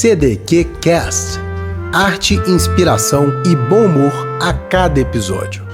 CDQ Cast. Arte, inspiração e bom humor a cada episódio.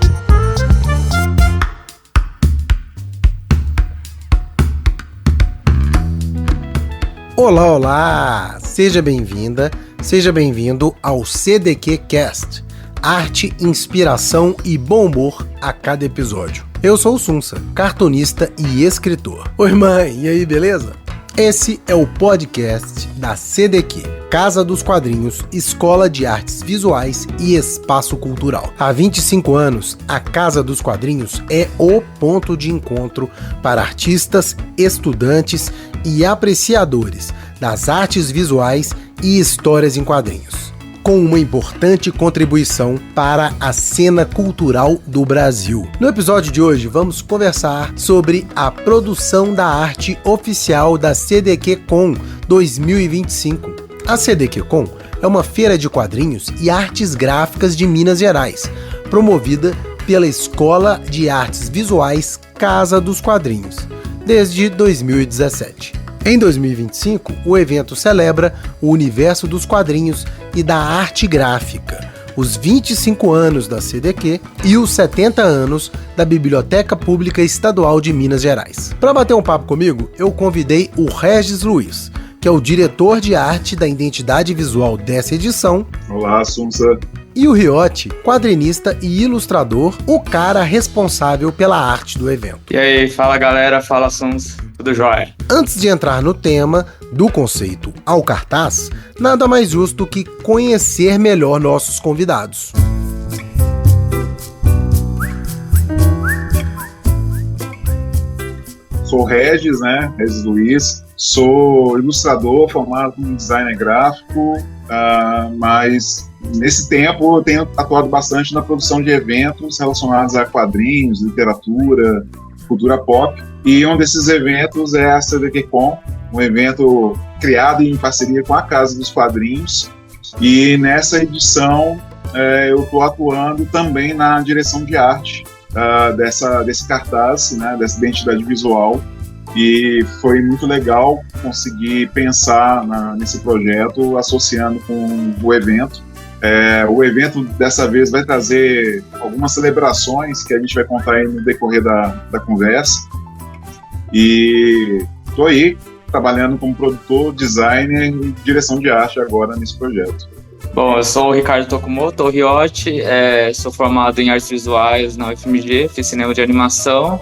Olá, olá! Seja bem-vinda, seja bem-vindo ao CDQ Cast. Arte, inspiração e bom humor a cada episódio. Eu sou o Sunsa, cartunista e escritor. Oi, mãe, e aí, beleza? Esse é o podcast da CDQ, Casa dos Quadrinhos, Escola de Artes Visuais e Espaço Cultural. Há 25 anos, a Casa dos Quadrinhos é o ponto de encontro para artistas, estudantes e apreciadores das artes visuais e histórias em quadrinhos, com uma importante contribuição para a cena cultural do Brasil. No episódio de hoje, vamos conversar sobre a produção da arte oficial da CDQCon 2025. A CDQCon é uma feira de quadrinhos e artes gráficas de Minas Gerais, promovida pela Escola de Artes Visuais Casa dos Quadrinhos, desde 2017. Em 2025, o evento celebra o universo dos quadrinhos e da arte gráfica, os 25 anos da CDQ e os 70 anos da Biblioteca Pública Estadual de Minas Gerais. Para bater um papo comigo, eu convidei o Regis Luiz, que é o diretor de arte da identidade visual dessa edição. Olá, Sunsa. E o Riotti, quadrinista e ilustrador, o cara responsável pela arte do evento. E aí, fala galera, fala Sunsa, tudo jóia? Antes de entrar no tema, do conceito ao cartaz, nada mais justo que conhecer melhor nossos convidados. Sou Regis, Regis Luiz. Sou ilustrador, formado como designer gráfico, mas nesse tempo eu tenho atuado bastante na produção de eventos relacionados a quadrinhos, literatura, cultura pop. E um desses eventos é a CDQCon, um evento criado em parceria com a Casa dos Quadrinhos. E nessa edição eu estou atuando também na direção de arte desse cartaz, dessa identidade visual. E foi muito legal conseguir pensar nesse projeto associando com o evento. O evento dessa vez vai trazer algumas celebrações que a gente vai contar aí no decorrer da conversa. E estou aí trabalhando como produtor, designer e direção de arte agora nesse projeto. Bom, eu sou o Ricardo Tokumoto, o Riotti, sou formado em artes visuais na UFMG, fiz cinema de animação.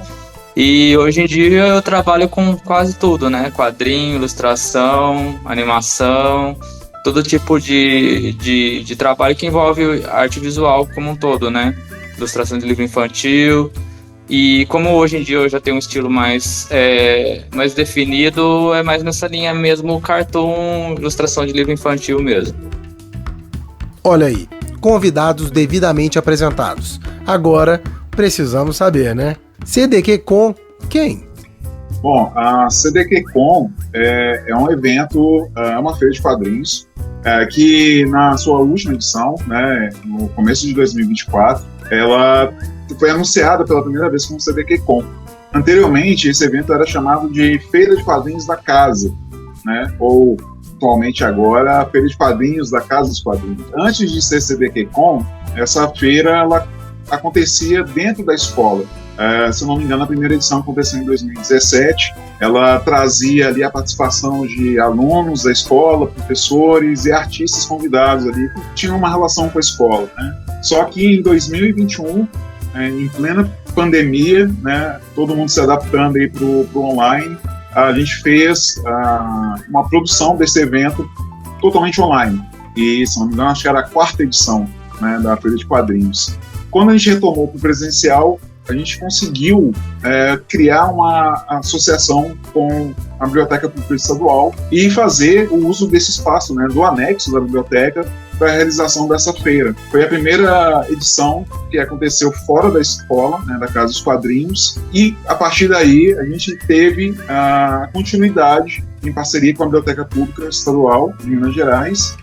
E hoje em dia eu trabalho com quase tudo, Quadrinho, ilustração, animação, todo tipo de trabalho que envolve arte visual como um todo, Ilustração de livro infantil. E como hoje em dia eu já tenho um estilo mais definido, é mais nessa linha mesmo, cartoon, ilustração de livro infantil mesmo. Olha aí, convidados devidamente apresentados. Agora precisamos saber, CDQCon quem? Bom, a CDQCon é um evento, é uma feira de quadrinhos, que na sua última edição, no começo de 2024, ela foi anunciada pela primeira vez como CDQCon. Anteriormente, esse evento era chamado de Feira de Quadrinhos da Casa, ou atualmente agora, Feira de Quadrinhos da Casa dos Quadrinhos. Antes de ser CDQCon, essa feira ela acontecia dentro da escola. Se eu não me engano, a primeira edição aconteceu em 2017. Ela trazia ali a participação de alunos da escola, professores e artistas convidados ali que tinham uma relação com a escola. Só que em 2021, em plena pandemia, todo mundo se adaptando aí para o online, a gente fez uma produção desse evento totalmente online. E, se não me engano, acho que era a 4ª edição da Feira de Quadrinhos. Quando a gente retomou para o presencial, a gente conseguiu criar uma associação com a Biblioteca Pública Estadual e fazer o uso desse espaço, do anexo da biblioteca, para a realização dessa feira. Foi a primeira edição que aconteceu fora da escola, da Casa dos Quadrinhos, e a partir daí a gente teve a continuidade em parceria com a Biblioteca Pública Estadual de Minas Gerais,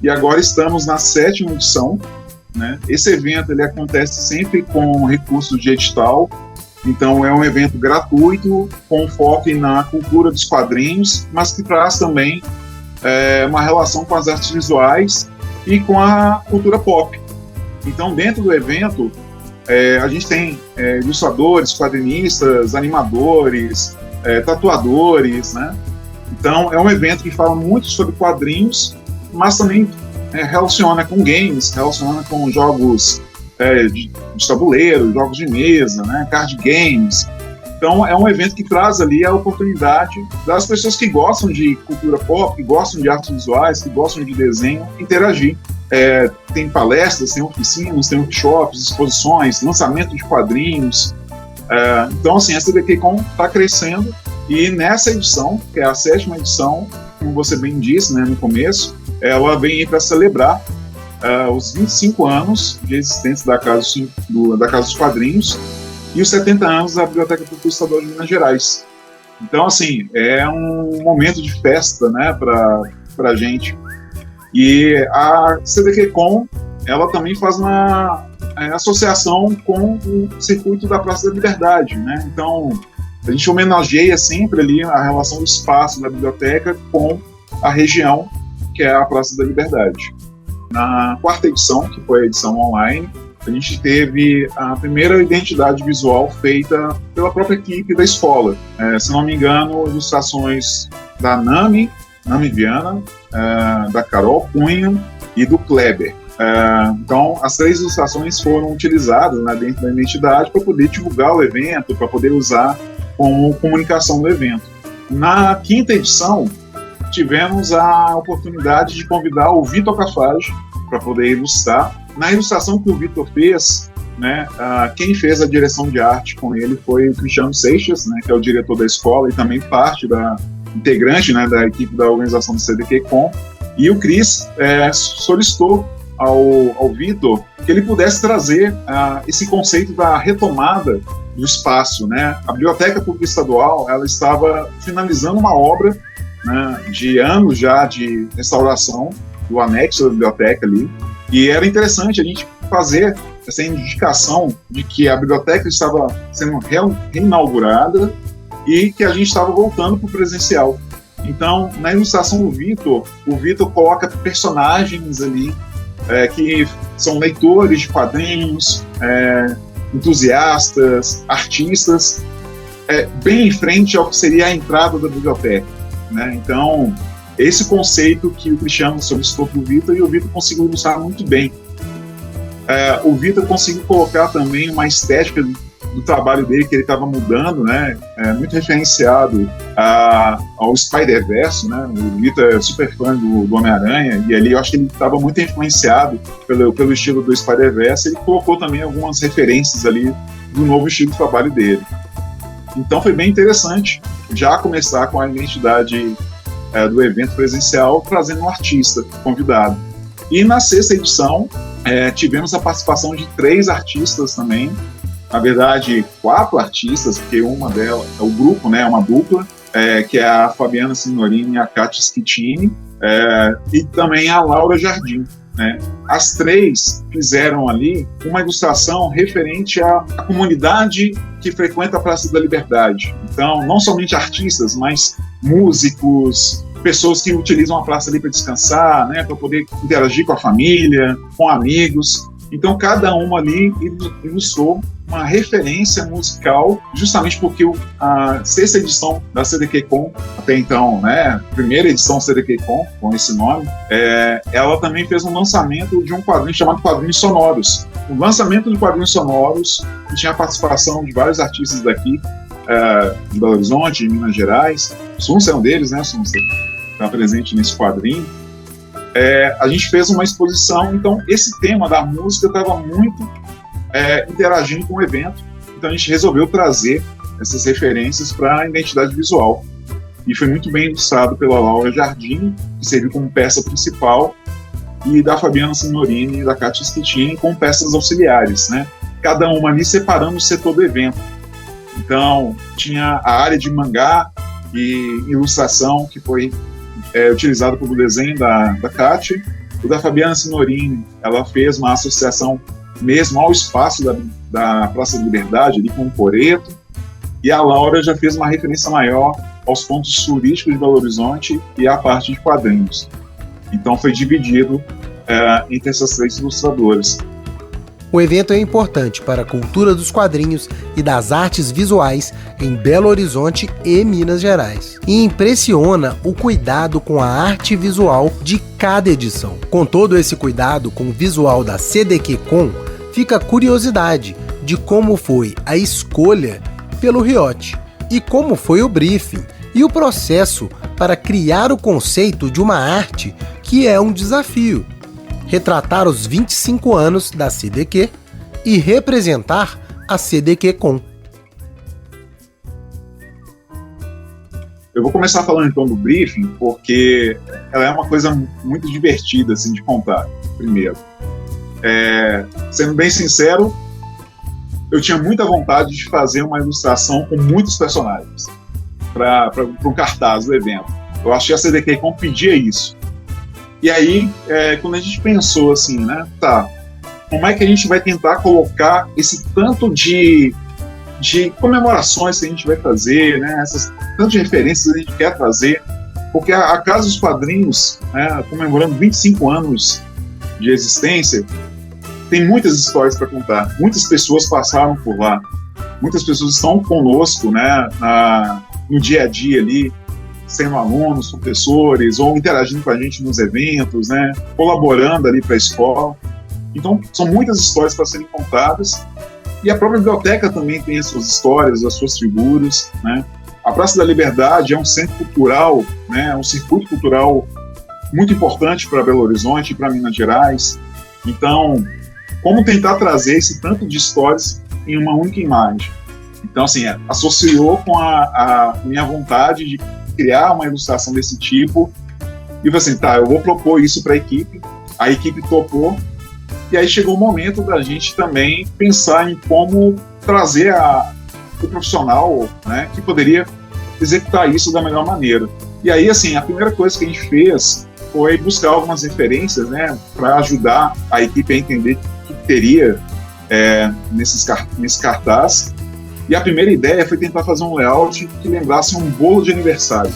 e agora estamos na 7ª edição. Esse evento ele acontece sempre com recursos de edital, então é um evento gratuito, com foco na cultura dos quadrinhos, mas que traz também uma relação com as artes visuais e com a cultura pop. Então, dentro do evento, a gente tem ilustradores, quadrinistas, animadores, tatuadores, né? Então, é um evento que fala muito sobre quadrinhos, mas também relaciona com games, relaciona com jogos de tabuleiro, jogos de mesa, né? Card games. Então, é um evento que traz ali a oportunidade das pessoas que gostam de cultura pop, que gostam de artes visuais, que gostam de desenho, interagir. Tem palestras, tem oficinas, tem workshops, exposições, lançamento de quadrinhos. Então, assim, a CDKCon está crescendo e nessa edição, que é a 7ª edição, como você bem disse, né, no começo, ela vem aí para celebrar os 25 anos de existência da Casa dos Quadrinhos e os 70 anos da Biblioteca Pública Estadual de Minas Gerais. Então, assim, é um momento de festa, né, para a gente. E a CDKCon, ela também faz uma associação com o circuito da Praça da Liberdade, né? Então, a gente homenageia sempre ali a relação do espaço da biblioteca com a região, que é a Praça da Liberdade. Na 4ª edição, que foi a edição online, a gente teve a primeira identidade visual feita pela própria equipe da escola. Se não me engano, ilustrações da Nami Viana, da Carol Cunha e do Kleber. Então, as 3 ilustrações foram utilizadas, né, dentro da identidade para poder divulgar o evento, para poder usar como comunicação do evento. Na 5ª edição, tivemos a oportunidade de convidar o Vitor Cafage para poder ilustrar. Na ilustração que o Vitor fez, né, quem fez a direção de arte com ele foi o Cristiano Seixas, né, que é o diretor da escola e também parte integrante, né, da equipe da organização do CDKCon. E o Cris solicitou ao Vitor que ele pudesse trazer esse conceito da retomada do espaço, né? A Biblioteca Pública Estadual, ela estava finalizando uma obra, né, de anos já de restauração do anexo da biblioteca ali, e era interessante a gente fazer essa indicação de que a biblioteca estava sendo reinaugurada e que a gente estava voltando para o presencial. Então, na ilustração do Vitor, o Vitor coloca personagens ali que são leitores de quadrinhos, entusiastas, artistas, bem em frente ao que seria a entrada da biblioteca, né? Então, esse conceito que o Cristiano solicitou para o Vitor, e o Vitor conseguiu ilustrar muito bem. O Vitor conseguiu colocar também uma estética do trabalho dele, que ele estava mudando, né? Muito referenciado ao Spider-Verse, né? O Vitor é super fã do Homem-Aranha, e ali eu acho que ele estava muito influenciado pelo estilo do Spider-Verse. Ele colocou também algumas referências ali do novo estilo de trabalho dele. Então foi bem interessante já começar com a identidade do evento presencial, trazendo um artista convidado. E na 6ª edição, tivemos a participação de 3 artistas também, na verdade 4 artistas, porque uma delas é o grupo, né, uma dupla, que é a Fabiana Signorini e a Kátia Schettini, e também a Laura Jardim, né? As 3 fizeram ali uma ilustração referente à comunidade que frequenta a Praça da Liberdade. Então, não somente artistas, mas músicos, pessoas que utilizam a praça ali para descansar, né, para poder interagir com a família, com amigos. Então, cada uma ali ilustrou uma referência musical, justamente porque a 6ª edição da CDKCon, até então, né, primeira edição CDKCon, com esse nome, ela também fez um lançamento de um quadrinho chamado Quadrinhos Sonoros. O lançamento de Quadrinhos Sonoros, que tinha a participação de vários artistas daqui, de Belo Horizonte, de Minas Gerais. Sunsa é um deles, né, Sunsa? Está presente nesse quadrinho. A gente fez uma exposição, então esse tema da música estava muito interagindo com o evento, então a gente resolveu trazer essas referências para a identidade visual. E foi muito bem ilustrado pela Laura Jardim, que serviu como peça principal, e da Fabiana Signorini e da Kátia Schettini com peças auxiliares, né? Cada uma ali separando o setor do evento. Então, tinha a área de mangá e ilustração, que foi utilizado pelo desenho da Kátia. O da Fabiana Signorini, ela fez uma associação mesmo ao espaço da Praça da Liberdade, ali com o Coreto. e a Laura já fez uma referência maior aos pontos turísticos de Belo Horizonte e à parte de quadrinhos. Então foi dividido entre essas 3 ilustradoras. O evento é importante para a cultura dos quadrinhos e das artes visuais em Belo Horizonte e Minas Gerais. E impressiona o cuidado com a arte visual de cada edição. Com todo esse cuidado com o visual da CDQ-Con, fica a curiosidade de como foi a escolha pelo Riot e como foi o briefing e o processo para criar o conceito de uma arte que é um desafio. Retratar os 25 anos da CDQ e representar a CDQ-Con. Eu vou começar falando então do briefing, porque ela é uma coisa muito divertida assim, de contar, primeiro. Sendo bem sincero, eu tinha muita vontade de fazer uma ilustração com muitos personagens para o cartaz do evento. Eu achei a CDQ-Con pedia isso. E aí, quando a gente pensou assim, né, como é que a gente vai tentar colocar esse tanto de comemorações que a gente vai fazer, né, essas tantas referências que a gente quer trazer, porque a Casa dos Quadrinhos, né, comemorando 25 anos de existência, tem muitas histórias para contar, muitas pessoas passaram por lá, muitas pessoas estão conosco, né, no dia a dia ali, sendo alunos, professores, ou interagindo com a gente nos eventos, né, colaborando ali para a escola. Então, são muitas histórias para serem contadas, e a própria biblioteca também tem as suas histórias, as suas figuras, né. A Praça da Liberdade é um centro cultural, né, um circuito cultural muito importante para Belo Horizonte e para Minas Gerais. Então, como tentar trazer esse tanto de histórias em uma única imagem? Então, assim, associou com a minha vontade de criar uma ilustração desse tipo, e falei assim, eu vou propor isso para a equipe topou, e aí chegou o momento da gente também pensar em como trazer o profissional, né, que poderia executar isso da melhor maneira. E aí, assim, a primeira coisa que a gente fez foi buscar algumas referências, né, para ajudar a equipe a entender o que teria nesse cartaz. E a primeira ideia foi tentar fazer um layout que lembrasse um bolo de aniversário.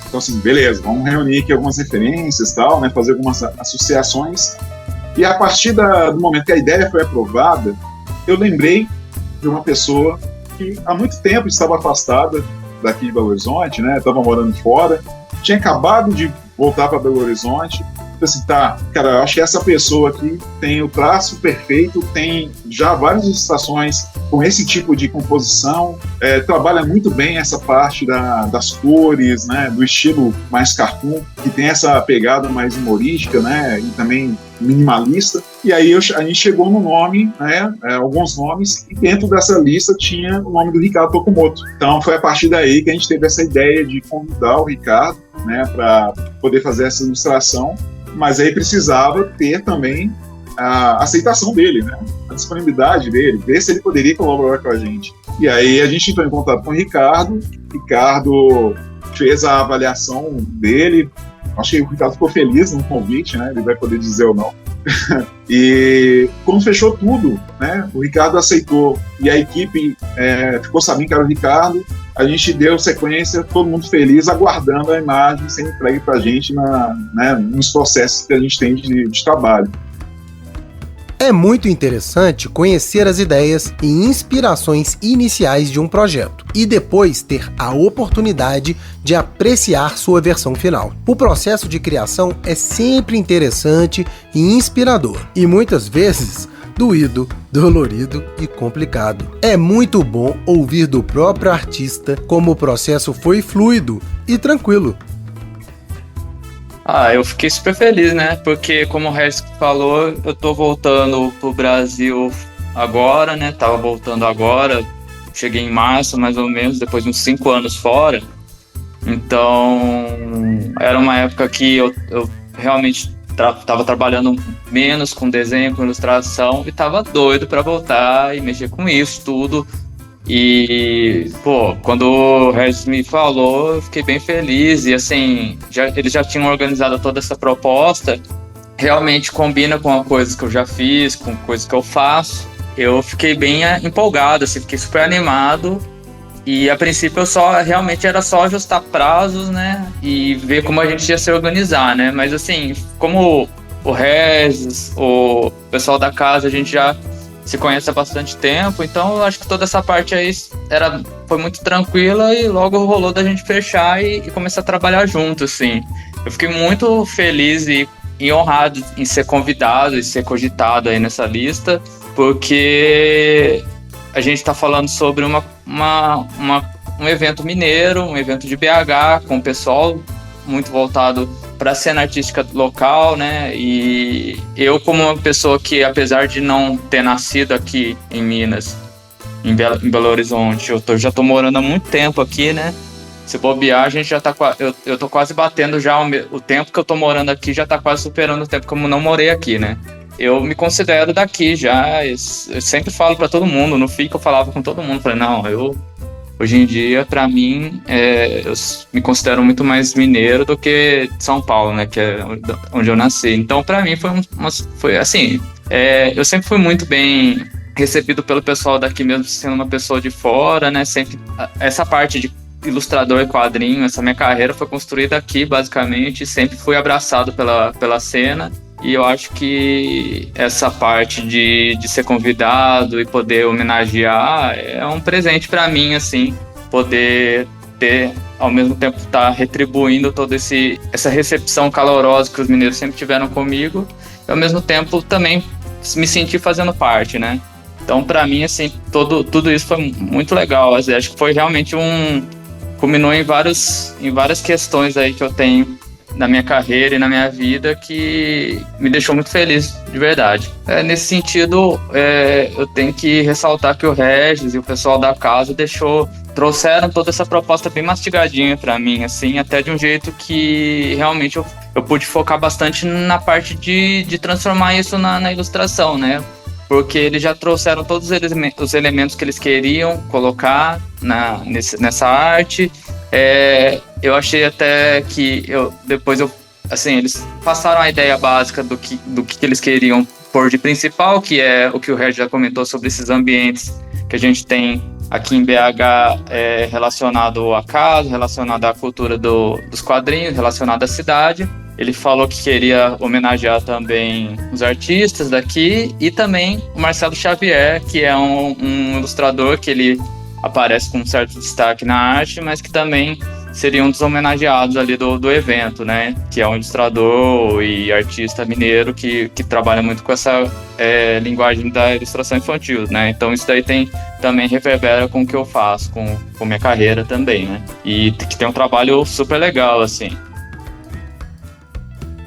Então, assim, beleza, vamos reunir aqui algumas referências, tal, né, fazer algumas associações. E a partir do momento que a ideia foi aprovada, eu lembrei de uma pessoa que há muito tempo estava afastada daqui de Belo Horizonte, né, estava morando fora, tinha acabado de voltar para Belo Horizonte. Assim, cara, eu acho que essa pessoa aqui tem o traço perfeito, tem já várias ilustrações com esse tipo de composição, trabalha muito bem essa parte das cores, né, do estilo mais cartoon, que tem essa pegada mais humorística, né, e também minimalista. E aí a gente chegou no nome, né, alguns nomes, e dentro dessa lista tinha o nome do Ricardo Tokumoto. Então foi a partir daí que a gente teve essa ideia de convidar o Ricardo, né, para poder fazer essa ilustração. Mas aí precisava ter também a aceitação dele, né? A disponibilidade dele, ver se ele poderia colaborar com a gente. E aí a gente entrou em contato com o Ricardo fez a avaliação dele, acho que o Ricardo ficou feliz no convite, né? Ele vai poder dizer ou não. E quando fechou tudo, né? O Ricardo aceitou e a equipe ficou sabendo que era o Ricardo. A gente deu sequência, todo mundo feliz, aguardando a imagem sendo entregue para a gente nos processos que a gente tem de trabalho. É muito interessante conhecer as ideias e inspirações iniciais de um projeto e depois ter a oportunidade de apreciar sua versão final. O processo de criação é sempre interessante e inspirador, e muitas vezes doído, dolorido e complicado. É muito bom ouvir do próprio artista como o processo foi fluido e tranquilo. Eu fiquei super feliz, né? Porque, como o Harris falou, eu tô voltando pro Brasil agora, né? Tava voltando agora, cheguei em março, mais ou menos, depois de uns 5 anos fora. Então, era uma época que eu realmente tava trabalhando menos com desenho, com ilustração, e tava doido para voltar e mexer com isso tudo. E, quando o Regis me falou, eu fiquei bem feliz. E assim, eles já tinham organizado toda essa proposta, realmente combina com coisas que eu já fiz, com coisas que eu faço. Eu fiquei bem empolgado, assim, fiquei super animado. E a princípio realmente era só ajustar prazos, né? E ver como a gente ia se organizar, né? Mas assim, como o Regis, o pessoal da casa, a gente já se conhece há bastante tempo, então eu acho que toda essa parte aí foi muito tranquila e logo rolou da gente fechar e começar a trabalhar junto, assim. Eu fiquei muito feliz e honrado em ser convidado e ser cogitado aí nessa lista, porque a gente está falando sobre um evento mineiro, um evento de BH, com o pessoal muito voltado para a cena artística local, né? E eu, como uma pessoa que, apesar de não ter nascido aqui em Minas, em Belo Horizonte, já tô morando há muito tempo aqui, né? Se bobear, a gente já tá eu tô quase batendo já o tempo que eu tô morando aqui, já tá quase superando o tempo que eu não morei aqui, né? Eu me considero daqui já, eu sempre falo para todo mundo, no FIC eu falava com todo mundo, falei, não, hoje em dia, para mim, eu me considero muito mais mineiro do que de São Paulo, né, que é onde eu nasci. Então, para mim, foi assim, eu sempre fui muito bem recebido pelo pessoal daqui, mesmo sendo uma pessoa de fora, né, sempre essa parte de ilustrador e quadrinho, essa minha carreira foi construída aqui, basicamente, sempre fui abraçado pela cena. E eu acho que essa parte de ser convidado e poder homenagear é um presente para mim, assim, poder ter, ao mesmo tempo, estar retribuindo toda essa recepção calorosa que os mineiros sempre tiveram comigo, e ao mesmo tempo também me sentir fazendo parte, né? Então, para mim, assim, tudo isso foi muito legal. Assim, acho que foi realmente culminou em várias questões aí que eu tenho na minha carreira e na minha vida que me deixou muito feliz, de verdade. Nesse sentido, eu tenho que ressaltar que o Regis e o pessoal da casa trouxeram toda essa proposta bem mastigadinha para mim, assim, até de um jeito que realmente eu pude focar bastante na parte de transformar isso na ilustração, né? Porque eles já trouxeram todos os elementos que eles queriam colocar nessa arte. Eu achei até que eles passaram a ideia básica do que eles queriam pôr de principal, que é o que o Regis já comentou sobre esses ambientes que a gente tem aqui em BH, relacionado à casa, relacionado à cultura dos quadrinhos, relacionado à cidade. Ele falou que queria homenagear também os artistas daqui e também o Marcelo Xavier, que é um ilustrador que ele aparece com um certo destaque na arte, mas que também seria um dos homenageados ali do evento, né? Que é um ilustrador e artista mineiro que trabalha muito com essa linguagem da ilustração infantil, né? Então isso daí também reverbera com o que eu faço, com minha carreira também, né? E que tem um trabalho super legal, assim.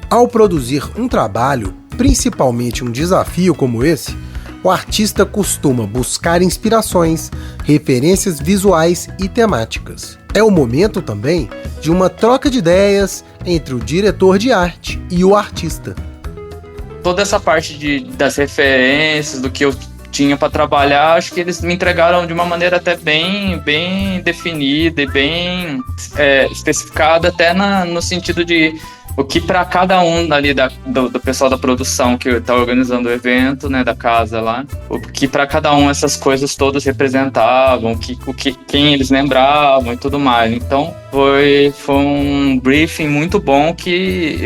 Ao produzir um trabalho, principalmente um desafio como esse, o artista costuma buscar inspirações, referências visuais e temáticas. É o momento também de uma troca de ideias entre o diretor de arte e o artista. Toda essa parte das referências, do que eu tinha para trabalhar, acho que eles me entregaram de uma maneira até bem definida e bem especificada, até no sentido de o que para cada um ali do pessoal da produção que está organizando o evento, né, da casa lá, o que para cada um essas coisas todas representavam, quem eles lembravam e tudo mais. Então foi um briefing muito bom que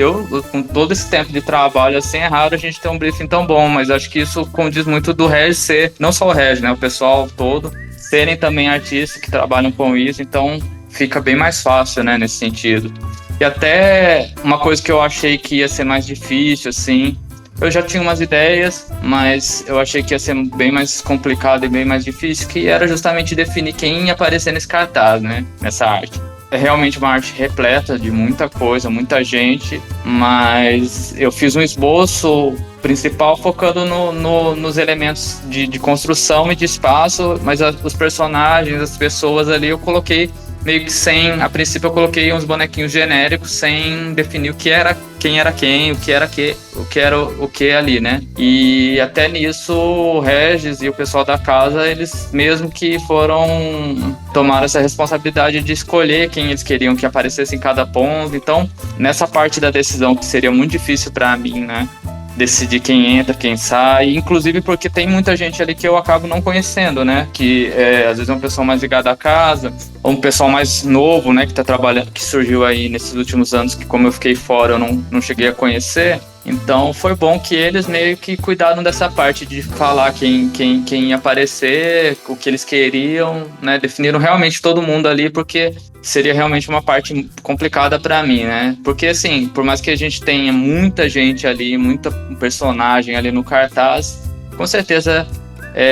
com todo esse tempo de trabalho, assim, é raro a gente ter um briefing tão bom, mas acho que isso condiz muito do Regis ser, não só o Regis, né, o pessoal todo, serem também artistas que trabalham com isso, então fica bem mais fácil, né, nesse sentido. E até uma coisa que eu achei que ia ser mais difícil, assim, eu já tinha umas ideias, mas eu achei que ia ser bem mais complicado e bem mais difícil, que era justamente definir quem ia aparecer nesse cartaz, né, nessa arte. É realmente uma arte repleta de muita coisa, muita gente, mas eu fiz um esboço principal focando nos elementos de construção e de espaço, mas os personagens, as pessoas ali eu coloquei meio que a princípio eu coloquei uns bonequinhos genéricos sem definir quem era quem, o que era o que ali, né? E até nisso o Regis e o pessoal da casa, eles mesmo que tomaram essa responsabilidade de escolher quem eles queriam que aparecesse em cada ponto. Então, nessa parte da decisão que seria muito difícil para mim, né? decidir quem entra, quem sai, inclusive porque tem muita gente ali que eu acabo não conhecendo, né? Que às vezes é uma pessoa mais ligada à casa, ou um pessoal mais novo, né? Que tá trabalhando, que surgiu aí nesses últimos anos, que como eu fiquei fora, eu não cheguei a conhecer. Então foi bom que eles meio que cuidaram dessa parte de falar quem ia aparecer, o que eles queriam, né? Definiram realmente todo mundo ali, porque seria realmente uma parte complicada para mim, né? Porque assim, por mais que a gente tenha muita gente ali, muita personagem ali no cartaz, com certeza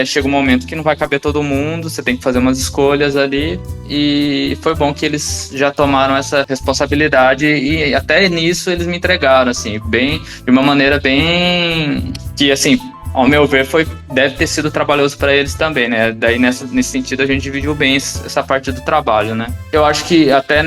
chega um momento que não vai caber todo mundo, você tem que fazer umas escolhas ali, e foi bom que eles já tomaram essa responsabilidade, e até nisso eles me entregaram, assim, de uma maneira bem que, assim, ao meu ver, deve ter sido trabalhoso para eles também, né? Daí, nesse sentido, a gente dividiu bem essa parte do trabalho, né? Eu acho que até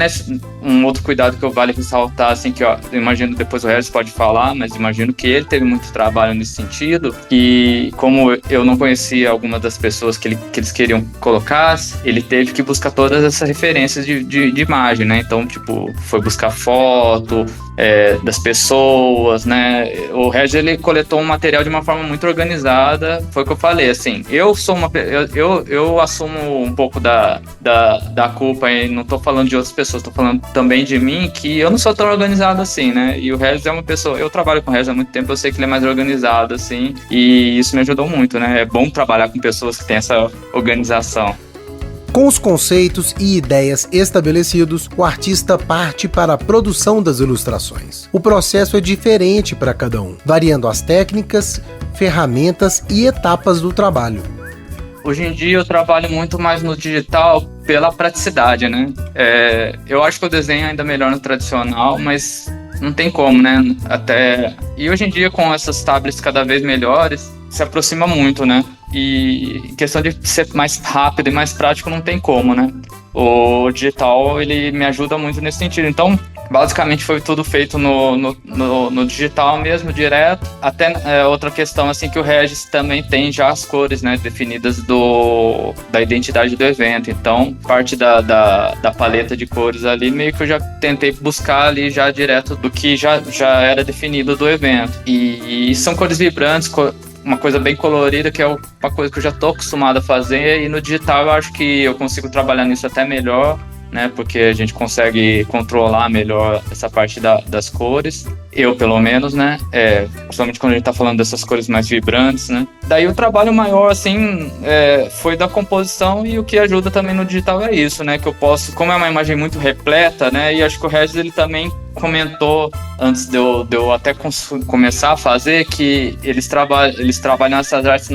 um outro cuidado que eu vale ressaltar, assim, que eu imagino, depois o Regis pode falar, mas imagino que ele teve muito trabalho nesse sentido, e como eu não conhecia algumas das pessoas que eles queriam colocar, ele teve que buscar todas essas referências de imagem, né? Então, tipo, foi buscar foto das pessoas, né? O Regis, ele coletou um material de uma forma muito organizada, foi o que eu falei, assim, eu assumo um pouco da culpa, e não tô falando de outras pessoas, tô falando também de mim, que eu não sou tão organizado assim, né? E o Regis é uma pessoa, eu trabalho com o Regis há muito tempo, eu sei que ele é mais organizado, assim, e isso me ajudou muito, né? É bom trabalhar com pessoas que têm essa organização. Com os conceitos e ideias estabelecidos, o artista parte para a produção das ilustrações. O processo é diferente para cada um, variando as técnicas, ferramentas e etapas do trabalho. Hoje em dia eu trabalho muito mais no digital pela praticidade, né? Eu acho que eu desenho ainda melhor no tradicional, mas não tem como, né? E hoje em dia, com essas tablets cada vez melhores, se aproxima muito, né? E em questão de ser mais rápido e mais prático, não tem como, né? O digital, ele me ajuda muito nesse sentido. Então, basicamente foi tudo feito no digital mesmo, direto. Até outra questão, assim, que o Regis também tem já as cores, né, definidas da identidade do evento. Então, parte da paleta de cores ali, meio que eu já tentei buscar ali já direto do que já era definido do evento. E são cores vibrantes, uma coisa bem colorida, que é uma coisa que eu já estou acostumado a fazer, e no digital eu acho que eu consigo trabalhar nisso até melhor, né, porque a gente consegue controlar melhor essa parte das cores, eu pelo menos, né, principalmente quando a gente tá falando dessas cores mais vibrantes, né. Daí o trabalho maior, assim, foi da composição, e o que ajuda também no digital é isso, né, que eu posso, como é uma imagem muito repleta, né, e acho que o Regis, ele também comentou antes de eu até começar a fazer, que eles trabalham essas artes,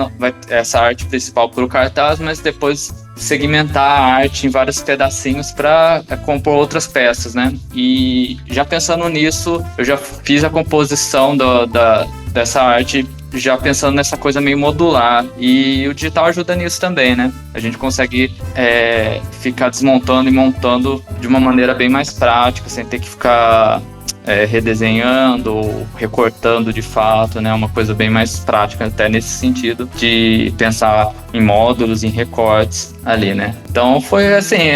essa arte principal para o cartaz, mas depois segmentar a arte em vários pedacinhos para compor outras peças, né? E já pensando nisso, eu já fiz a composição dessa arte, já pensando nessa coisa meio modular, e o digital ajuda nisso também, né? A gente consegue ficar desmontando e montando de uma maneira bem mais prática, sem ter que ficar redesenhando ou recortando de fato, né? Uma coisa bem mais prática até nesse sentido de pensar em módulos, em recortes ali, né? Então foi assim,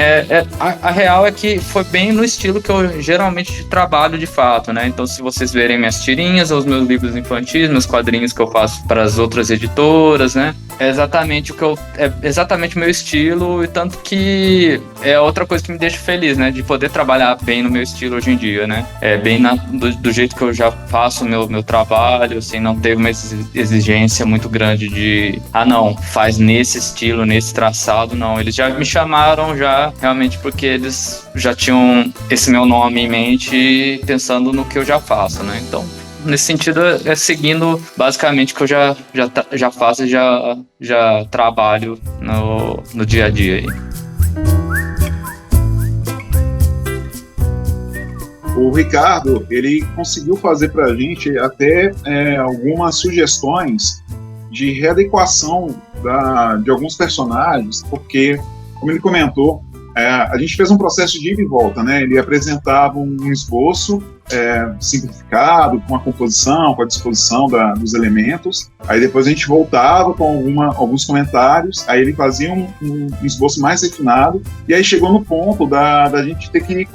a real é que foi bem no estilo que eu geralmente trabalho de fato, né? Então, se vocês verem minhas tirinhas, os meus livros infantis, meus quadrinhos que eu faço para as outras editoras, né? É exatamente o meu estilo, e tanto que é outra coisa que me deixa feliz, né? De poder trabalhar bem no meu estilo hoje em dia, né? Bem do jeito que eu já faço o meu trabalho, assim, não teve uma exigência muito grande de, não, faz nesse estilo, nesse traçado, não. Eles já me chamaram já, realmente, porque eles já tinham esse meu nome em mente, pensando no que eu já faço, né? Então, nesse sentido, seguindo basicamente o que eu já faço e já trabalho no dia a dia aí. O Ricardo, ele conseguiu fazer para a gente até algumas sugestões de readequação de alguns personagens, porque, como ele comentou, a gente fez um processo de ida e volta, né? Ele apresentava um esboço simplificado, com a composição, com a disposição dos elementos. Aí depois a gente voltava com alguns comentários, aí ele fazia um esboço mais refinado, e aí chegou no ponto da gente ter que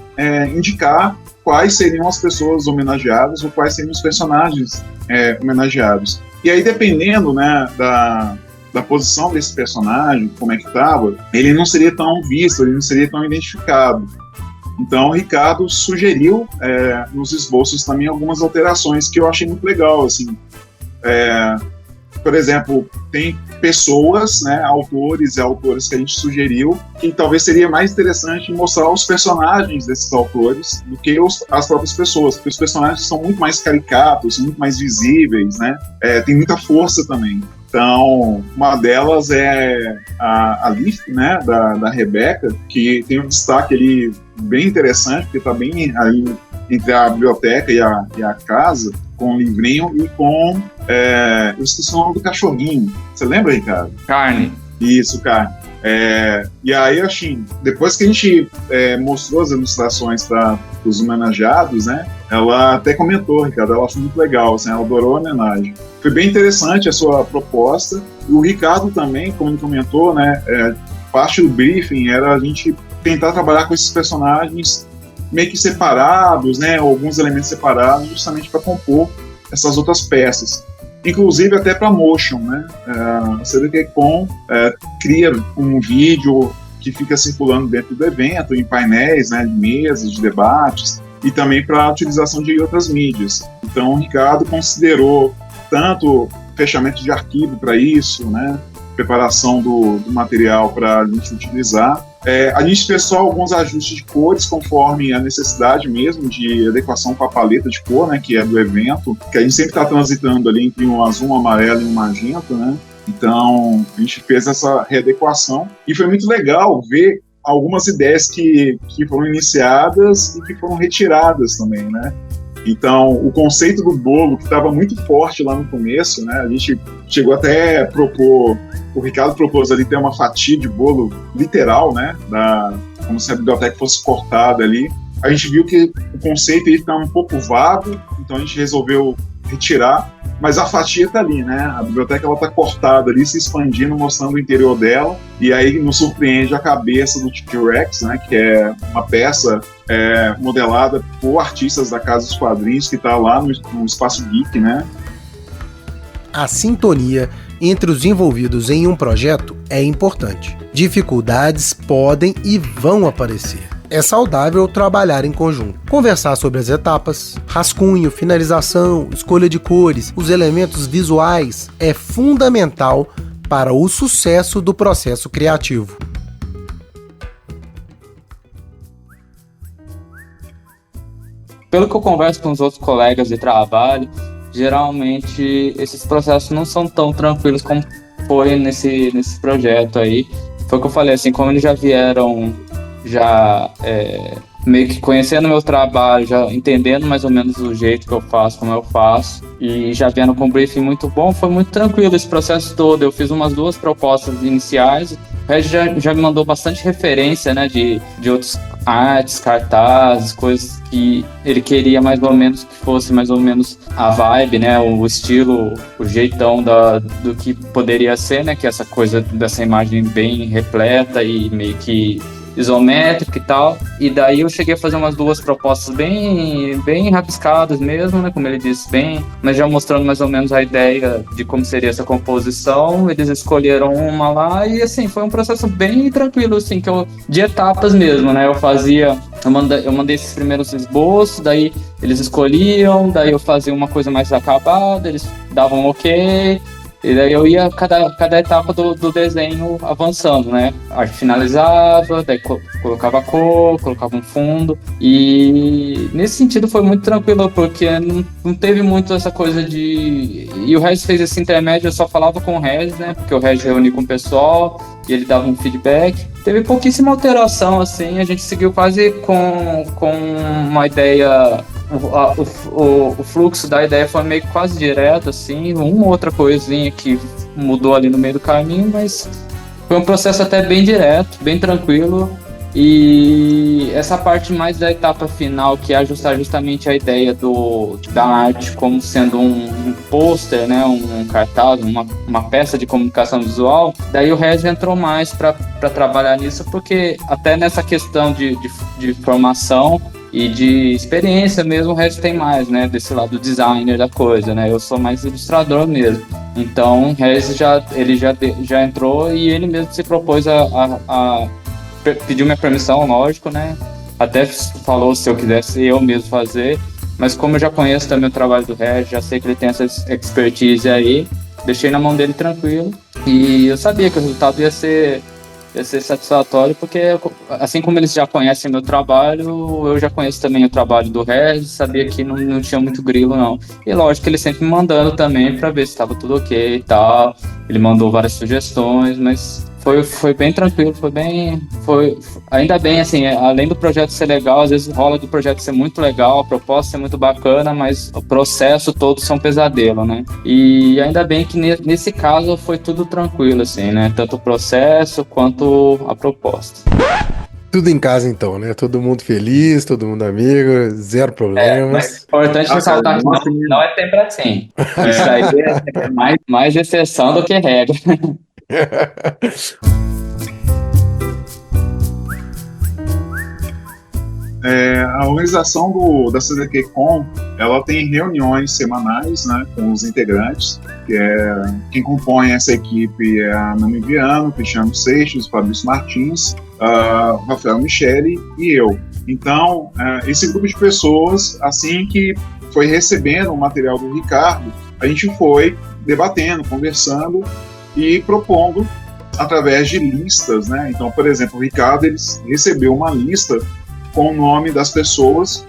indicar quais seriam as pessoas homenageadas ou quais seriam os personagens homenageados. E aí, dependendo, né, da posição desse personagem, como é que estava, ele não seria tão visto, ele não seria tão identificado. Então, o Ricardo sugeriu nos esboços também algumas alterações que eu achei muito legal, assim. Por exemplo, tem pessoas, né, autores e autoras que a gente sugeriu que talvez seria mais interessante mostrar os personagens desses autores do que as próprias pessoas, porque os personagens são muito mais caricatos, muito mais visíveis, né? Tem muita força também. Então, uma delas é a Liv, né, da Rebeca, que tem um destaque ali bem interessante, porque está bem ali entre a biblioteca e a casa, com o livrinho e com... eu esqueci o nome do cachorrinho. Você lembra, Ricardo? Carne. Isso, Carne. E aí, assim, depois que a gente mostrou as ilustrações para os homenageados, né, ela até comentou, Ricardo, ela achou muito legal, assim, ela adorou a homenagem. Foi bem interessante a sua proposta. E o Ricardo também, como ele comentou, né, parte do briefing era a gente tentar trabalhar com esses personagens meio que separados, né, alguns elementos separados, justamente para compor essas outras peças. Inclusive até para motion, né? A CDQ-Con cria um vídeo que fica circulando dentro do evento, em painéis, né, de mesas, de debates, e também para a utilização de outras mídias. Então o Ricardo considerou tanto fechamento de arquivo para isso, né, preparação do material para a gente utilizar. A gente fez só alguns ajustes de cores conforme a necessidade mesmo de adequação com a paleta de cor, né, que é do evento, que a gente sempre está transitando ali entre um azul, um amarelo e um magenta, né? Então a gente fez essa readequação e foi muito legal ver algumas ideias que foram iniciadas e que foram retiradas também, né? Então, o conceito do bolo, que estava muito forte lá no começo, né? A gente chegou até a propor, o Ricardo propôs ali ter uma fatia de bolo literal, né? Como se a biblioteca fosse cortada ali. A gente viu que o conceito ia ficar um pouco vago, então a gente resolveu retirar, mas a fatia está ali, né? A biblioteca ela está cortada ali, se expandindo, mostrando o interior dela, e aí nos surpreende a cabeça do T-Rex, né? Que é uma peça modelada por artistas da Casa dos Quadrinhos, que está lá no Espaço Geek, né? A sintonia entre os envolvidos em um projeto é importante. Dificuldades podem e vão aparecer. É saudável trabalhar em conjunto, conversar sobre as etapas, rascunho, finalização, escolha de cores, os elementos visuais é fundamental para o sucesso do processo criativo. Pelo que eu converso com os outros colegas de trabalho, geralmente esses processos não são tão tranquilos como foi nesse projeto aí. Foi o que eu falei, assim, como eles já vieram meio que conhecendo o meu trabalho, já entendendo mais ou menos o jeito que eu faço, como eu faço, e já vendo com um briefing muito bom, foi muito tranquilo esse processo todo. Eu fiz umas 2 propostas iniciais, o Regis já me mandou bastante referência, né, de outros artes, cartazes, coisas que ele queria mais ou menos que fosse mais ou menos a vibe, né, o estilo, o jeitão do que poderia ser, né, que é essa coisa dessa imagem bem repleta e meio que isométrica e tal, e daí eu cheguei a fazer umas 2 propostas bem rabiscadas mesmo, né, como ele disse, mas já mostrando mais ou menos a ideia de como seria essa composição. Eles escolheram uma lá e, assim, foi um processo bem tranquilo, assim, de etapas mesmo, né, eu mandei esses primeiros esboços, daí eles escolhiam, daí eu fazia uma coisa mais acabada, eles davam ok, e daí eu ia cada etapa do desenho avançando, né? A arte finalizava, daí colocava a cor, colocava um fundo. E nesse sentido foi muito tranquilo, porque não teve muito essa coisa de... E o Regis fez esse intermédio, eu só falava com o Regis, né? Porque o Regis reunia com o pessoal e ele dava um feedback. Teve pouquíssima alteração, assim, a gente seguiu quase com uma ideia... O fluxo da ideia foi meio que quase direto, assim, uma outra coisinha que mudou ali no meio do caminho, mas foi um processo até bem direto, bem tranquilo, E essa parte mais da etapa final, que é ajustar justamente a ideia da arte como sendo um pôster, né, um cartaz, uma peça de comunicação visual, daí o Regis entrou mais para trabalhar nisso, porque até nessa questão de formação e de experiência mesmo, o Regis tem mais, né, desse lado designer da coisa, né, eu sou mais ilustrador mesmo. Então o Regis já entrou e ele mesmo se propôs a pediu minha permissão, lógico, né? Até falou se eu quisesse eu mesmo fazer, mas como eu já conheço também o trabalho do Regis, já sei que ele tem essa expertise aí, deixei na mão dele tranquilo, e eu sabia que o resultado ia ser satisfatório, porque assim como eles já conhecem meu trabalho, eu já conheço também o trabalho do Regis, sabia que não tinha muito grilo, não. E lógico que ele sempre me mandando também para ver se estava tudo ok e tal, ele mandou várias sugestões, mas foi bem tranquilo, ainda bem, assim, além do projeto ser legal, às vezes rola do projeto ser muito legal, a proposta ser muito bacana, mas o processo todo ser um pesadelo, né? E ainda bem que nesse caso foi tudo tranquilo, assim, né? Tanto o processo quanto a proposta. Tudo em casa então, né? Todo mundo feliz, todo mundo amigo, zero problemas. Mas é importante ressaltar que não é sempre assim. Isso aí é mais exceção do que regra. A organização da CDQCon, ela tem reuniões semanais, né, com os integrantes, quem compõe essa equipe é a Nami Viano, Cristiano Seixas, Fabrício Martins, Rafael Michele e eu. Então, esse grupo de pessoas, assim que foi recebendo o material do Ricardo, a gente foi debatendo, conversando e propondo através de listas, né? Então, por exemplo, o Ricardo ele recebeu uma lista com o nome das pessoas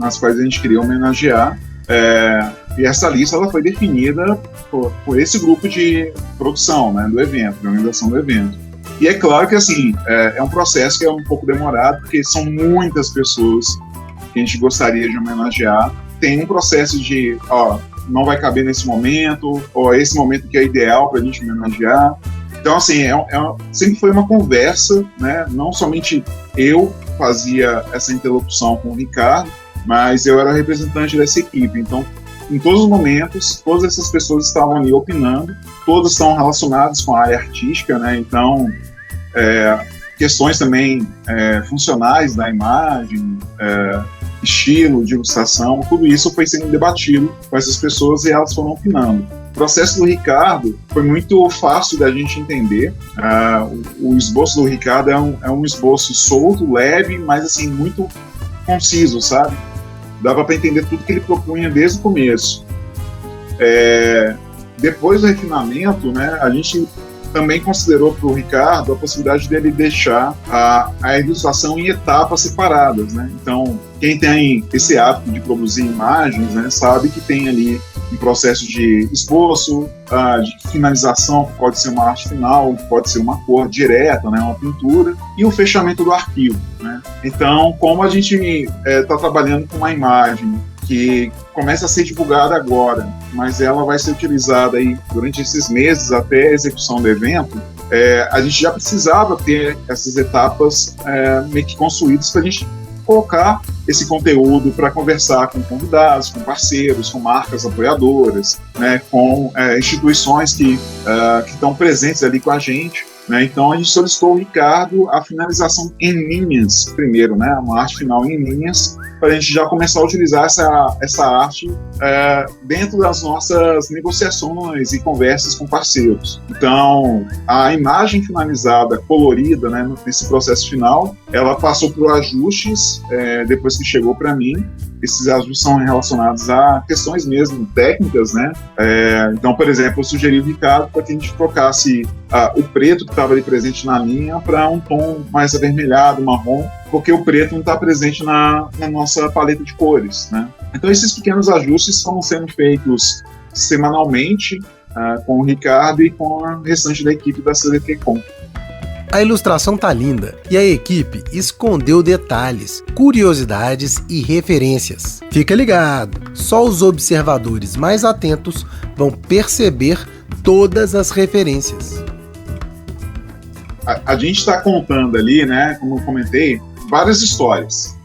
nas quais a gente queria homenagear, e essa lista ela foi definida por esse grupo de produção, né, do evento, de organização do evento. E é claro que assim, é um processo que é um pouco demorado, porque são muitas pessoas que a gente gostaria de homenagear. Tem um processo de, não vai caber nesse momento, ou esse momento que é ideal para a gente homenagear. Então, assim, sempre foi uma conversa, né? Não somente eu fazia essa interlocução com o Ricardo, mas eu era representante dessa equipe. Então, em todos os momentos, todas essas pessoas estavam ali opinando, todas estão relacionadas com a área artística, né? Então, questões também funcionais da imagem, estilo de ilustração, tudo isso foi sendo debatido com essas pessoas e elas foram opinando. O processo do Ricardo foi muito fácil da gente entender. O esboço do Ricardo é um esboço solto, leve, mas assim, muito conciso, sabe? Dava para entender tudo que ele propunha desde o começo. Depois do refinamento, né, a gente também considerou para o Ricardo a possibilidade dele deixar a ilustração em etapas separadas, né? Então, quem tem esse hábito de produzir imagens, né, sabe que tem ali um processo de esboço, de finalização, que pode ser uma arte final, pode ser uma cor direta, né, uma pintura, e o fechamento do arquivo, né? Então, como a gente está trabalhando com uma imagem que começa a ser divulgada agora, mas ela vai ser utilizada aí durante esses meses até a execução do evento, a gente já precisava ter essas etapas meio que construídas para a gente colocar esse conteúdo para conversar com convidados, com parceiros, com marcas apoiadoras, né, com instituições que estão presentes ali com a gente, né? Então a gente solicitou ao Ricardo a finalização em linhas primeiro, né, uma arte final em linhas, para a gente já começar a utilizar essa arte dentro das nossas negociações e conversas com parceiros. Então, a imagem finalizada, colorida, né, nesse processo final, ela passou por ajustes depois que chegou para mim. Esses ajustes são relacionados a questões mesmo técnicas, né? Então, por exemplo, eu sugeri o Ricardo para que a gente trocasse o preto que estava ali presente na linha para um tom mais avermelhado, marrom, porque o preto não está presente na nossa paleta de cores, né? Então, esses pequenos ajustes estão sendo feitos semanalmente com o Ricardo e com a restante da equipe da CDQCon. A ilustração tá linda e a equipe escondeu detalhes, curiosidades e referências. Fica ligado, só os observadores mais atentos vão perceber todas as referências. a gente está contando ali, né, como eu comentei, várias histórias.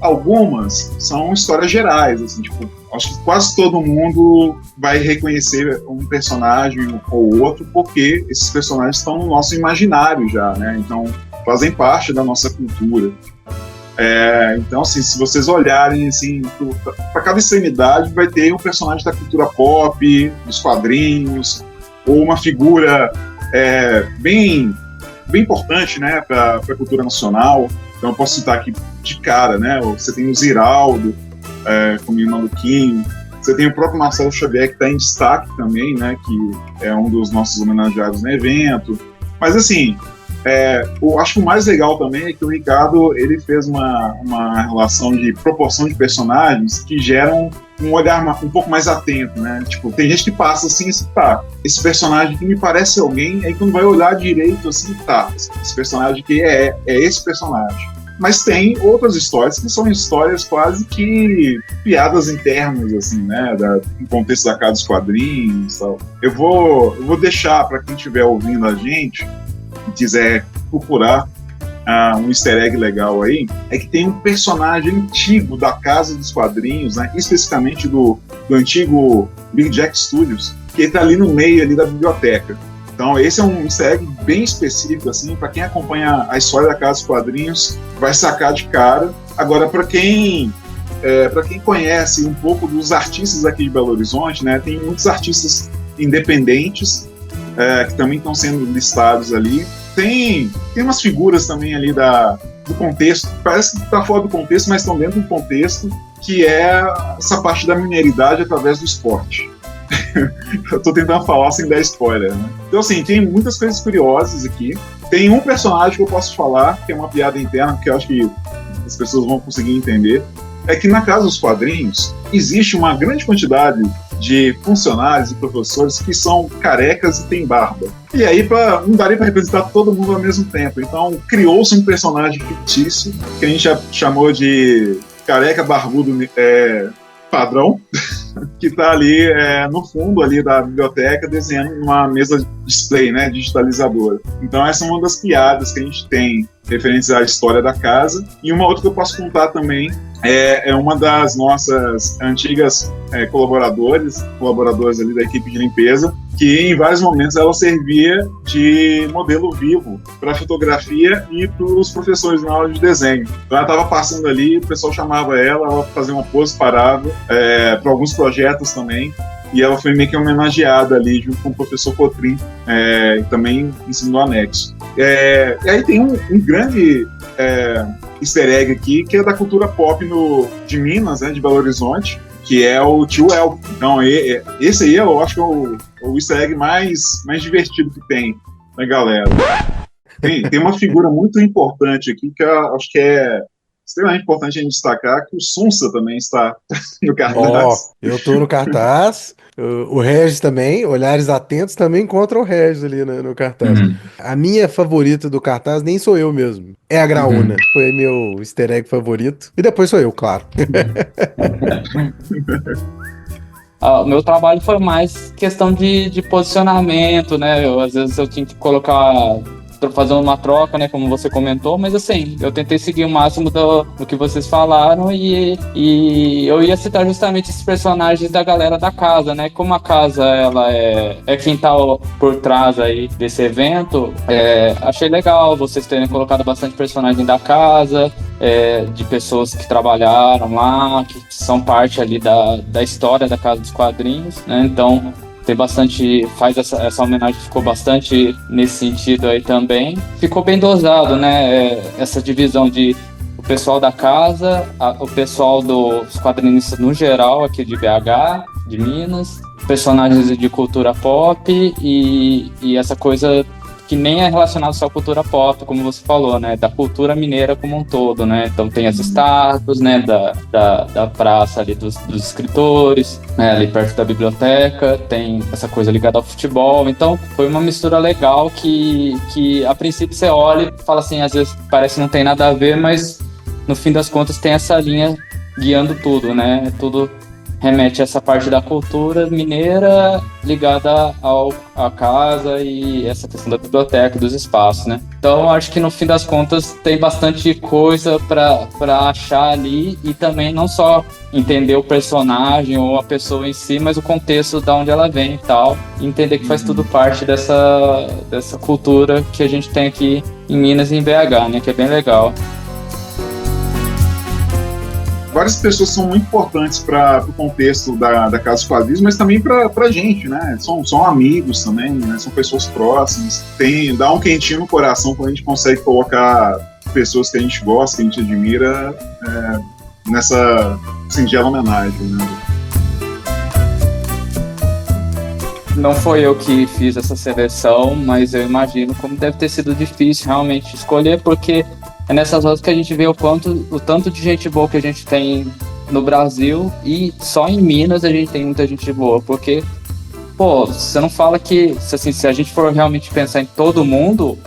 Algumas são histórias gerais, assim, tipo, acho que quase todo mundo vai reconhecer um personagem ou outro, porque esses personagens estão no nosso imaginário já, né? Então, fazem parte da nossa cultura. Então, assim, se vocês olharem assim, para cada extremidade, vai ter um personagem da cultura pop, dos quadrinhos, ou uma figura bem importante, né, para a cultura nacional. Então, eu posso citar aqui de cara, né? Você tem o Ziraldo, como o Maluquinho. Você tem o próprio Marcelo Xavier, que está em destaque também, né? Que é um dos nossos homenageados no evento. Mas, assim, eu acho que o mais legal também é que o Ricardo ele fez uma relação de proporção de personagens que geram um olhar um pouco mais atento, né? Tipo, tem gente que passa assim, esse personagem que me parece alguém, aí quando vai olhar direito, assim, esse personagem que é esse personagem. Mas tem outras histórias que são histórias quase que piadas internas, assim, né? No contexto da Casa dos Quadrinhos e tal. Eu vou deixar para quem estiver ouvindo a gente e quiser procurar um easter egg legal aí, é que tem um personagem antigo da Casa dos Quadrinhos, né? Especificamente do antigo Big Jack Studios, que está ali no meio ali da biblioteca. Então, esse é um easter egg bem específico, assim, para quem acompanha a história da Casa dos Quadrinhos, vai sacar de cara. Agora, para quem conhece um pouco dos artistas aqui de Belo Horizonte, né, tem muitos artistas independentes que também estão sendo listados ali. Tem umas figuras também ali do contexto, parece que está fora do contexto, mas estão dentro do contexto, que é essa parte da mineridade através do esporte. Eu tô tentando falar sem dar spoiler, né? Então, assim, tem muitas coisas curiosas aqui. Tem um personagem que eu posso falar, que é uma piada interna, que eu acho que as pessoas vão conseguir entender. É que na Casa dos Quadrinhos existe uma grande quantidade de funcionários e professores que são carecas e têm barba. E aí não daria para representar todo mundo ao mesmo tempo. Então, criou-se um personagem fictício, que a gente chamou de careca barbudo padrão, que está ali no fundo ali da biblioteca desenhando uma mesa de display, né, digitalizadora. Então essa é uma das piadas que a gente tem referentes à história da casa. E uma outra que eu posso contar também é uma das nossas antigas colaboradores ali da equipe de limpeza, que em vários momentos ela servia de modelo vivo para fotografia e para os professores na aula de desenho. Então ela estava passando ali, o pessoal chamava ela fazia uma pose parada para alguns projetos também, e ela foi meio que homenageada ali junto com o professor Cotrim, também ensinou anexo. E aí tem um grande easter egg aqui, que é da cultura pop de Minas, né, de Belo Horizonte, que é o Tio Elfo. Então esse aí eu acho que é o easter egg mais divertido que tem na galera. Tem uma figura muito importante aqui que eu acho que é extremamente importante a gente destacar, que o Sunsa também está no cartaz. Eu tô no cartaz, o Regis também, olhares atentos também encontra o Regis ali no cartaz. Uhum. A minha favorita do cartaz nem sou eu mesmo, é a Graúna. Foi meu easter egg favorito. E depois sou eu, claro. O meu trabalho foi mais questão de posicionamento, né? Às vezes eu tinha que fazer uma troca, né, como você comentou, mas assim, eu tentei seguir o máximo do que vocês falaram e eu ia citar justamente esses personagens da galera da casa, né, como a casa, ela é quem tá por trás aí desse evento, achei legal vocês terem colocado bastante personagem da casa, de pessoas que trabalharam lá, que são parte ali da história da Casa dos Quadrinhos, né, então tem bastante, essa homenagem ficou bastante nesse sentido aí também. Ficou bem dosado, né? Essa divisão de o pessoal da casa, o pessoal dos quadrinistas no geral aqui de BH, de Minas, personagens de cultura pop e essa coisa que nem é relacionada só à cultura pop, como você falou, né? Da cultura mineira como um todo, né? Então tem as estátuas, né? Da praça ali dos escritores, né? Ali perto da biblioteca, tem essa coisa ligada ao futebol. Então foi uma mistura legal que a princípio você olha e fala assim, às vezes parece que não tem nada a ver, mas no fim das contas tem essa linha guiando tudo, né? Tudo remete a essa parte da cultura mineira ligada à casa e essa questão da biblioteca, dos espaços, né? Então, acho que no fim das contas tem bastante coisa para achar ali, e também não só entender o personagem ou a pessoa em si, mas o contexto de onde ela vem e tal, e entender que faz tudo parte dessa cultura que a gente tem aqui em Minas e em BH, né? Que é bem legal. Várias pessoas são muito importantes para o contexto da Casa dos Quadrinhos, mas também para a gente, né? São amigos também, né? São pessoas próximas. Dá um quentinho no coração quando a gente consegue colocar pessoas que a gente gosta, que a gente admira, nessa singela homenagem, né? Não foi eu que fiz essa seleção, mas eu imagino como deve ter sido difícil realmente escolher, porque é nessas horas que a gente vê o tanto de gente boa que a gente tem no Brasil, e só em Minas a gente tem muita gente boa, porque, pô, você não fala que, assim, se a gente for realmente pensar em todo mundo,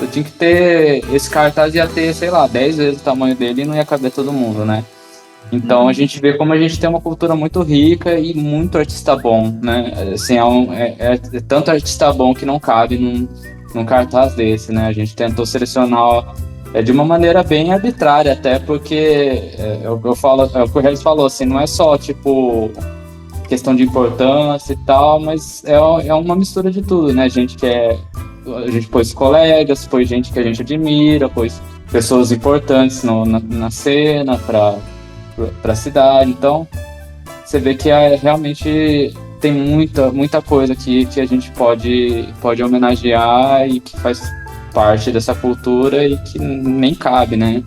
eu tinha que ter, esse cartaz ia ter, sei lá, 10 vezes o tamanho dele e não ia caber todo mundo, né? Então a gente vê como a gente tem uma cultura muito rica e muito artista bom, né? Assim, é tanto artista bom que não cabe num cartaz desse, né? A gente tentou selecionar de uma maneira bem arbitrária, até porque é o que o Regis falou, assim, não é só tipo questão de importância e tal, mas é uma mistura de tudo, né? A gente pôs colegas, pôs gente que a gente admira, pôs pessoas importantes na cena para a cidade. Então você vê que realmente tem muita coisa aqui que a gente pode homenagear e que faz parte dessa cultura e que nem cabe, né?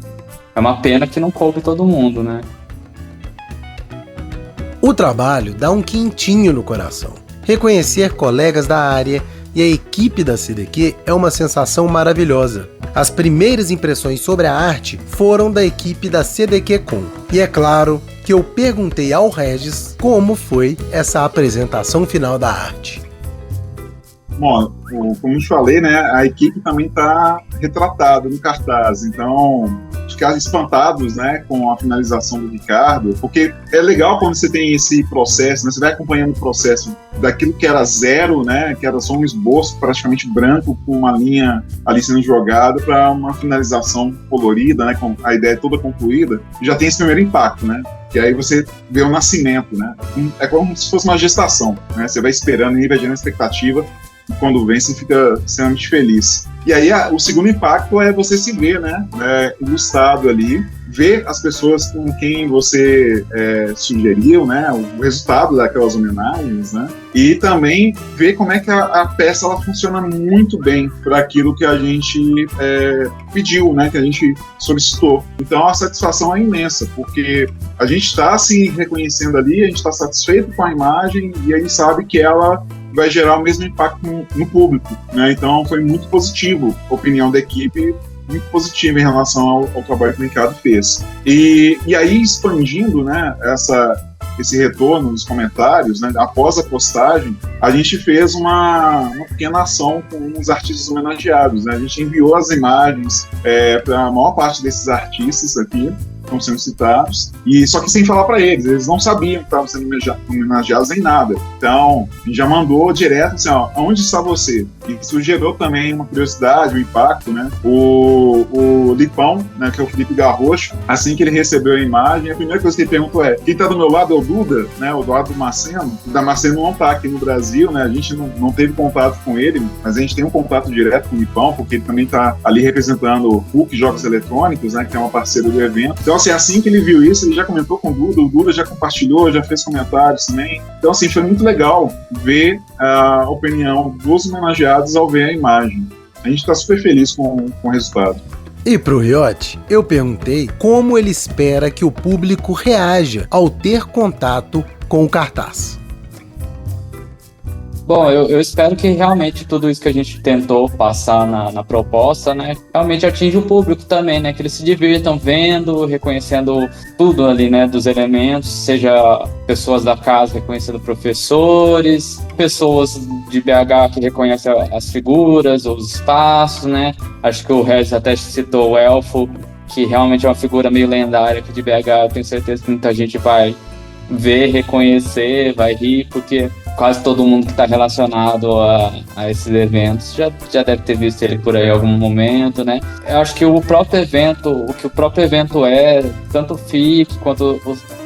É uma pena que não coube todo mundo, né? O trabalho dá um quentinho no coração. Reconhecer colegas da área e a equipe da CDQ é uma sensação maravilhosa. As primeiras impressões sobre a arte foram da equipe da CDQ-Com. E é claro que eu perguntei ao Regis como foi essa apresentação final da arte. Bom, como eu te falei, né, a equipe também está retratada no cartaz, então ficar espantados, né, com a finalização do Ricardo, porque é legal quando você tem esse processo, né, você vai acompanhando o processo daquilo que era zero, né, que era só um esboço praticamente branco com uma linha ali sendo jogada, para uma finalização colorida, né, com a ideia toda concluída, já tem esse primeiro impacto, né, que aí você vê o nascimento, né, é como se fosse uma gestação, né, você vai esperando e vai gerando expectativa, e quando vem você fica extremamente feliz. E aí o segundo impacto é você se ver, né, ilustrado ali, ver as pessoas com quem você sugeriu, né, o resultado daquelas homenagens, né, e também ver como é que a peça ela funciona muito bem para aquilo que a gente pediu, né, que a gente solicitou. Então a satisfação é imensa, porque a gente está se reconhecendo ali, a gente está satisfeito com a imagem e a gente sabe que ela vai gerar o mesmo impacto no público, né? Então foi muito positivo, a opinião da equipe muito positiva em relação ao trabalho que o Ricardo fez. E aí expandindo, né, esse retorno dos comentários, né, após a postagem, a gente fez uma pequena ação com os artistas homenageados, né? A gente enviou as imagens para a maior parte desses artistas aqui, estão sendo citados, e só que sem falar para eles não sabiam que estavam sendo homenageados em nada. Então, a gente já mandou direto assim, ó, onde está você? E isso gerou também uma curiosidade, um impacto, né? O Lipão, né, que é o Felipe Garrocho, assim que ele recebeu a imagem, a primeira coisa que ele perguntou quem está do meu lado é o Duda, né, o Eduardo Marceno. O Damasceno não está aqui no Brasil, né, a gente não teve contato com ele, mas a gente tem um contato direto com o Lipão, porque ele também está ali representando o PUC Jogos Eletrônicos, né, que é uma parceira do evento. Então, assim que ele viu isso, ele já comentou com o Duda já compartilhou, já fez comentários também. Então, assim, foi muito legal ver a opinião dos homenageados ao ver a imagem. A gente está super feliz com o resultado. E pro Riotti, eu perguntei como ele espera que o público reaja ao ter contato com o cartaz. Bom, eu espero que realmente tudo isso que a gente tentou passar na proposta, né, realmente atinja o público também, né, que eles se divirtam vendo, reconhecendo tudo ali, né, dos elementos, seja pessoas da casa reconhecendo professores, pessoas de BH que reconhecem as figuras, os espaços, né, acho que o Regis até citou o Elfo, que realmente é uma figura meio lendária aqui de BH, eu tenho certeza que muita gente vai ver, reconhecer, vai rir, porque quase todo mundo que está relacionado a esses eventos já deve ter visto ele por aí em algum momento, né? Eu acho que o que o próprio evento é, tanto o FIC quanto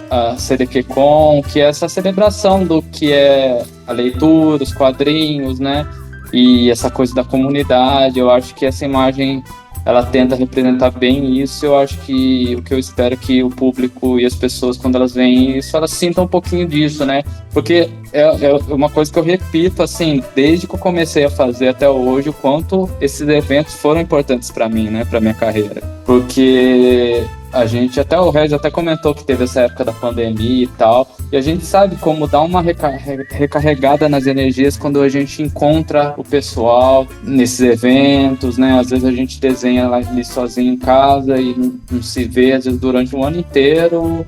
a CDQCon, que é essa celebração do que é a leitura, os quadrinhos, né? E essa coisa da comunidade. Eu acho que essa imagem, ela tenta representar bem isso. Eu acho que o que eu espero é que o público e as pessoas, quando elas veem isso, elas sintam um pouquinho disso, né? Porque é uma coisa que eu repito, assim, desde que eu comecei a fazer até hoje, o quanto esses eventos foram importantes para mim, né? Para minha carreira. Porque a gente, até o Regis até comentou que teve essa época da pandemia e tal, e a gente sabe como dar uma recarregada nas energias quando a gente encontra o pessoal nesses eventos, né? Às vezes a gente desenha ali sozinho em casa e não se vê, às vezes, durante um ano inteiro,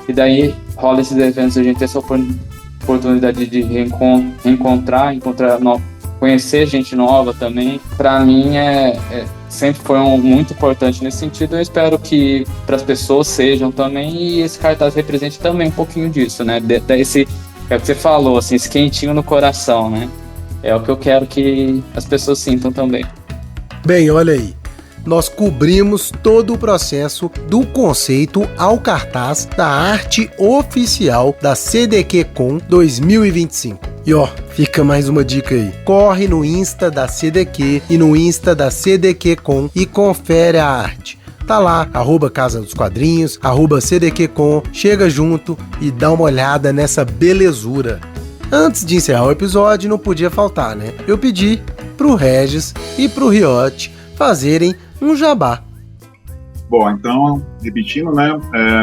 e daí rola esses eventos, a gente tem essa oportunidade de reencontrar, conhecer gente nova também. Para mim sempre foi muito importante nesse sentido. Eu espero que para as pessoas sejam também, e esse cartaz represente também um pouquinho disso, né? Desse, é o que você falou, assim, esse quentinho no coração, né? É o que eu quero que as pessoas sintam também. Bem, olha aí. Nós cobrimos todo o processo do conceito ao cartaz da arte oficial da CDQCon 2025. E ó, fica mais uma dica aí. Corre no Insta da CDQ e no Insta da CDQCon e confere a arte. Tá lá, @Casa dos Quadrinhos, @CDQCon, chega junto e dá uma olhada nessa belezura. Antes de encerrar o episódio, não podia faltar, né? Eu pedi pro Regis e pro Riote fazerem um jabá. Bom, então, repetindo, né?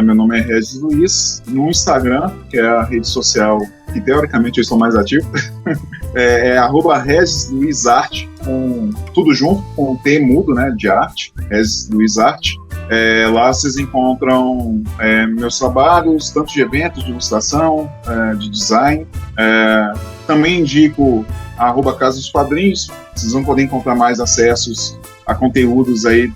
Meu nome é Regis Luiz. No Instagram, que é a rede social que teoricamente eu estou mais ativo, é @RegisLuizArt, com tudo junto, com o T mudo, né? De arte, Regis Luiz Arte. Lá vocês encontram meus trabalhos, tanto de eventos, de ilustração, de design. Também indico a @Casa dos Quadrinhos. Vocês vão poder encontrar mais acessos a conteúdos aí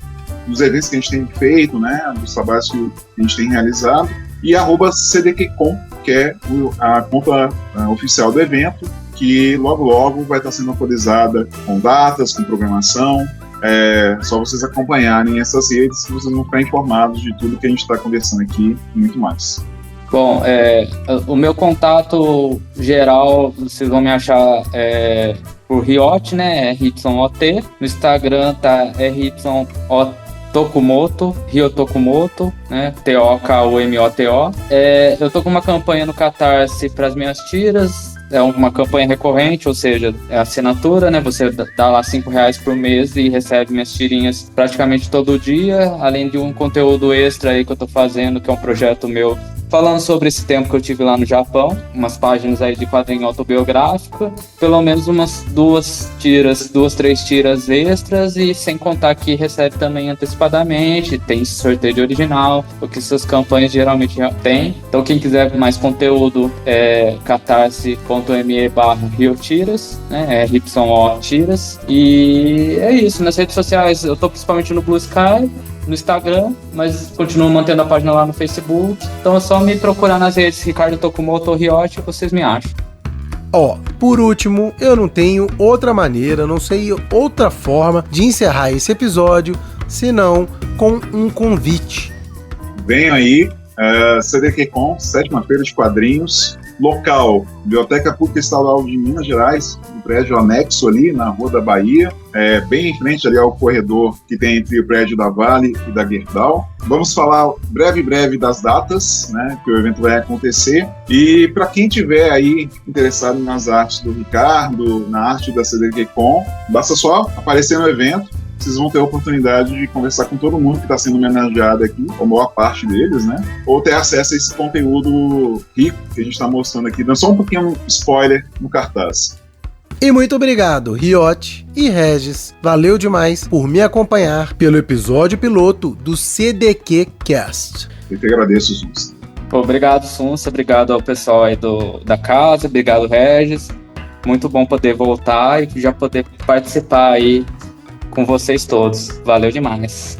dos eventos que a gente tem feito, né, dos trabalhos que a gente tem realizado, e @CDQCon, que é a conta oficial do evento, que logo vai estar sendo atualizada com datas, com programação. Só vocês acompanharem essas redes, que vocês vão ficar informados de tudo que a gente está conversando aqui e muito mais. Bom, o meu contato geral, vocês vão me achar por Riote, né? RYOT. No Instagram tá RYOTokumoto, Ryotokumoto, né? TOKUMOTO. Eu tô com uma campanha no Catarse para as minhas tiras. É uma campanha recorrente, ou seja, é assinatura, né? Você dá lá R$5 por mês e recebe minhas tirinhas praticamente todo dia, além de um conteúdo extra aí que eu tô fazendo, que é um projeto meu falando sobre esse tempo que eu tive lá no Japão, umas páginas aí de quadrinho autobiográfico, pelo menos umas 3 tiras extras, e sem contar que recebe também antecipadamente, tem sorteio de original, o que essas campanhas geralmente já tem. Então quem quiser mais conteúdo é catarse.me/riotiras, né, RYO Tiras. E é isso, nas redes sociais eu tô principalmente no Blue Sky, no Instagram, mas continuo mantendo a página lá no Facebook. Então é só me procurar nas redes Ricardo Tokumoto ou Riote, vocês me acham. Por último, eu não tenho outra maneira, não sei outra forma de encerrar esse episódio, senão com um convite. Venham aí, CDQCon, 7ª Feira de Quadrinhos, local, Biblioteca Pública Estadual de Minas Gerais, um prédio anexo ali na Rua da Bahia, bem em frente ali ao corredor que tem entre o prédio da Vale e da Gerdau. Vamos falar breve das datas, né, que o evento vai acontecer. E para quem tiver aí interessado nas artes do Ricardo, na arte da CDQCon, basta só aparecer no evento. Vocês vão ter a oportunidade de conversar com todo mundo que está sendo homenageado aqui, ou a maior parte deles, né? Ou ter acesso a esse conteúdo rico que a gente está mostrando aqui, dando só um pouquinho spoiler no cartaz. E muito obrigado, Riote e Regis. Valeu demais por me acompanhar pelo episódio piloto do CDQ Cast. Eu que agradeço, Sunsa. Obrigado, Sunsa. Obrigado ao pessoal aí da casa. Obrigado, Regis. Muito bom poder voltar e já poder participar aí com vocês todos. Valeu demais.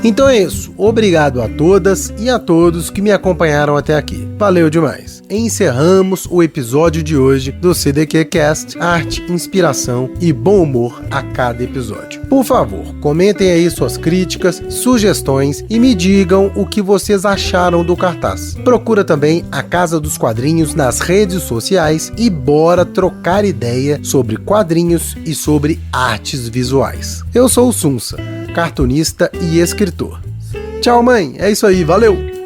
Então é isso. Obrigado a todas e a todos que me acompanharam até aqui. Valeu demais. Encerramos o episódio de hoje do CDQ Cast, arte, inspiração e bom humor a cada episódio. Por favor, comentem aí suas críticas, sugestões e me digam o que vocês acharam do cartaz. Procura também a Casa dos Quadrinhos nas redes sociais e bora trocar ideia sobre quadrinhos e sobre artes visuais. Eu sou o Sunsa, cartunista e escritor. Tchau, mãe. É isso aí. Valeu!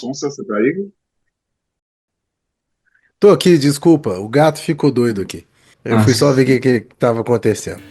Sonsa, você tá aí? Tô aqui, desculpa. O gato ficou doido aqui. Eu fui só ver o que estava acontecendo.